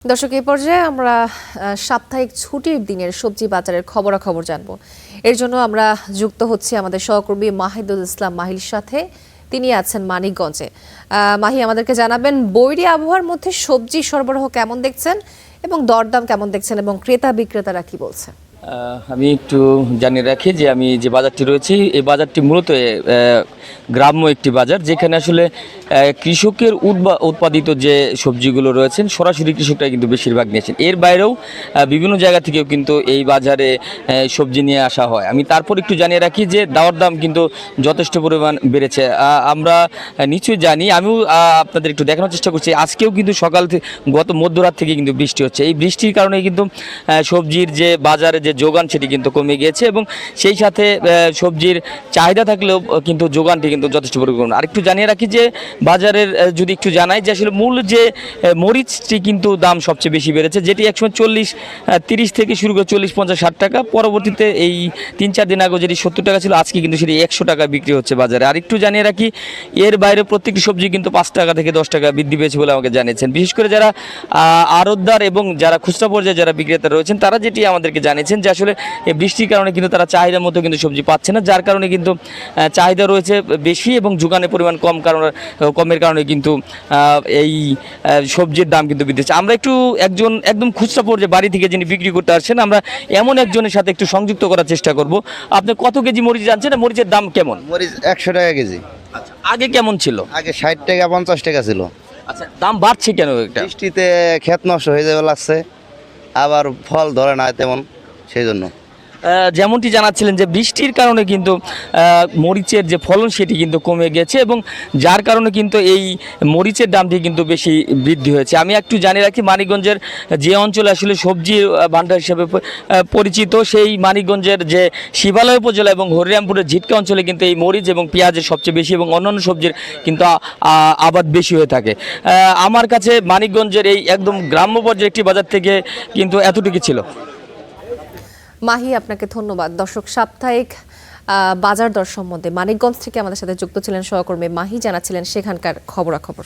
দর্শক, এই পর্যায়ে আমরা সাপ্তাহিক ছুটির দিনের সবজি বাজারের খবরাখবর জানবো। এর জন্য আমরা যুক্ত হচ্ছি আমাদের সহকর্মী মাহিদুল ইসলাম মাহির সাথে। তিনি আছেন মানিকগঞ্জে। মাহি, আমাদেরকে জানাবেন বৈরী আবহাওয়ার মধ্যে সবজি সরবরাহ কেমন দেখছেন এবং দরদাম কেমন দেখছেন এবং ক্রেতা বিক্রেতারা কি বলছে? আমি একটু জানিয়ে রাখি যে আমি যে বাজারটি রয়েছি এই বাজারটি মূলত গ্রাম্য একটি বাজার, যেখানে আসলে কৃষকের উৎপাদিত যে সবজিগুলো রয়েছেন সরাসরি কৃষকরা কিন্তু বেশিরভাগ নিয়েছেন। এর বাইরেও বিভিন্ন জায়গা থেকেও কিন্তু এই বাজারে সবজি নিয়ে আসা হয়। আমি তারপর একটু জানিয়ে রাখি যে দাওয়ার দাম কিন্তু যথেষ্ট পরিমাণ বেড়েছে। আমরা নিশ্চয়ই জানি, আমিও আপনাদের একটু দেখানোর চেষ্টা করছি। আজকেও কিন্তু সকাল থেকে গত মধ্যরাত থেকে কিন্তু বৃষ্টি হচ্ছে। এই বৃষ্টির কারণে কিন্তু সবজির যে বাজারে যে যোগান সেটি কিন্তু কমে গিয়েছে এবং সেই সাথে সবজির চাহিদা থাকলেও কিন্তু যোগানটি কিন্তু যথেষ্ট পরিমাণ। আর একটু জানিয়ে রাখি যে বাজারের যদি একটু জানাই যে আসলে মূল যে মরিচটি কিন্তু দাম সবচেয়ে বেশি বেড়েছে, যেটি একসময় 30 থেকে শুরু করে 40, 50, 60 টাকা, পরবর্তীতে এই 3-4 দিন আগে যেটি 70 টাকা ছিল, আজকে কিন্তু সেটি 100 টাকা বিক্রি হচ্ছে বাজারে। আর একটু জানিয়ে রাখি এর বাইরে প্রত্যেকটি সবজি কিন্তু 5 টাকা থেকে 10 টাকা বৃদ্ধি পেয়েছে বলে আমাকে জানিয়েছেন। বিশেষ করে যারা আড়তদার এবং যারা খুচরা পর্যায়ে যারা বিক্রেতা রয়েছেন তারা যেটি আমাদেরকে জানিয়েছেন যে আসলে এই বৃষ্টির কারণে কিন্তু তারা চাহিদার মতো কিন্তু সবজি পাচ্ছে না, যার কারণে কিন্তু চাহিদা রয়েছে বেশি এবং যোগানের পরিমাণ কমের কারণে কিন্তু এই সবজির দাম কিন্তু বৃদ্ধি হচ্ছে। আমরা একদম খুচরা পর্যায়ে বাড়ি থেকে যিনি বিক্রি করতে আসছেন, আমরা এমন একজনের সাথে একটু সংযুক্ত করার চেষ্টা করব। আপনি কত কেজি মরিচ জানছেন, মরিচের দাম কেমন? মরিচ 100 টাকা কেজি। আচ্ছা, আগে কেমন ছিল? আগে 60 টাকা 50 টাকা ছিল। আচ্ছা, দাম বাড়ছে কেন? একটা বৃষ্টিতে ক্ষেত নষ্ট হয়ে যাবে লাগছে, আবার ফল ধরে না তেমন, সেই জন্য। যেমনটি জানাচ্ছিলেন যে বৃষ্টির কারণে কিন্তু মরিচের যে ফলন সেটি কিন্তু কমে গেছে এবং যার কারণে কিন্তু এই মরিচের দামটি কিন্তু বেশি বৃদ্ধি হয়েছে। আমি একটু জানিয়ে রাখি, মানিকগঞ্জের যে অঞ্চলে আসলে সবজির ভান্ডার হিসেবে পরিচিত, সেই মানিকগঞ্জের যে শিবালয় উপজেলা এবং হরিরামপুরের ঝিটকা অঞ্চলে কিন্তু এই মরিচ এবং পেঁয়াজের সবচেয়ে বেশি এবং অন্যান্য সবজির কিন্তু আবাদ বেশি হয়ে থাকে। আমার কাছে মানিকগঞ্জের এই একদম গ্রাম্য পর্যায়ে একটি বাজার থেকে কিন্তু এতটুকু ছিল। মাহি, আপনাকে ধন্যবাদ। দর্শক, সাপ্তাহিক বাজার দর সম্বন্ধে মানিকগঞ্জ থেকে আমাদের সাথে যুক্ত ছিলেন সহকর্মী মাহি, জানাচ্ছিলেন সেখানকার খবরাখবর।